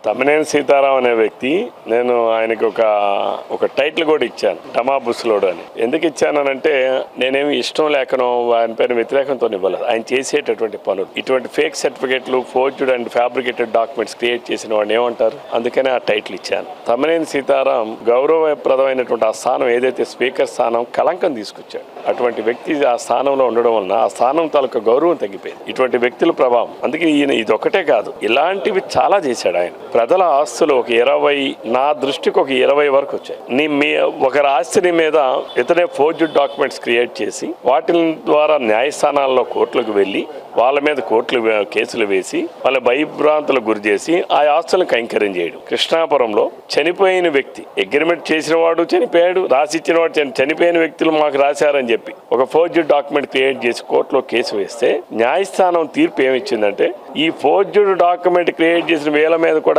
తమ్మినేని సీతారాం అనే వ్యక్తి, నేను ఆయనకి ఒక టైటిల్ కూడా ఇచ్చాను, డమా బుస్లోడు అని. ఎందుకు ఇచ్చానంటే నేనేమి ఇష్టం లేకనో ఆయన పైన వ్యతిరేకంతో ఇవ్వలేదు. ఆయన చేసేటటువంటి పనులు, ఇటువంటి ఫేక్ సర్టిఫికేట్లు, forged and fabricated documents create చేసిన వాడిని ఏమంటారు, అందుకనే ఆ టైటిల్ ఇచ్చాను. తమ్మినేని సీతారాం గౌరవప్రదమైనటువంటి ఆ స్థానం ఏదైతే స్పీకర్ స్థానం కలంకం తీసుకొచ్చాడు. అటువంటి వ్యక్తి ఆ స్థానంలో ఉండడం వలన ఆ స్థానం తాలూకా గౌరవం తగ్గిపోయింది. ఇటువంటి వ్యక్తుల ప్రభావం. అందుకే ఈయన ఇదొక్కటే కాదు, ఇలాంటివి చాలా చేశాడు ఆయన. ప్రజల ఆస్తులు ఒక 20, నా దృష్టికి ఒక 20 వరకు వచ్చాయి. ఒకరి ఆస్తిని మీద ఇతనే ఫోర్జ్డ్ డాక్యుమెంట్స్ క్రియేట్ చేసి వాటి ద్వారా న్యాయస్థానాల్లో కోర్టులకు వెళ్ళి వాళ్ళ మీద కేసులు వేసి వాళ్ళ భయభ్రాంతులకు గురి చేసి ఆ ఆస్తులను కైంకర్యం చేయడం. కృష్ణాపురంలో చనిపోయిన వ్యక్తి, అగ్రిమెంట్ చేసిన వాడు చనిపోయాడు, రాసిచ్చిన వాడు చనిపోయిన వ్యక్తులు మాకు రాశారని చెప్పి ఒక ఫోర్జ్డ్ డాక్యుమెంట్ క్రియేట్ చేసి కోర్టులో కేసు వేస్తే న్యాయస్థానం తీర్పు ఏమిచ్చిందంటే ఈ ఫోర్జ్డ్ డాక్యుమెంట్ క్రియేట్ చేసిన వేల మీద కూడా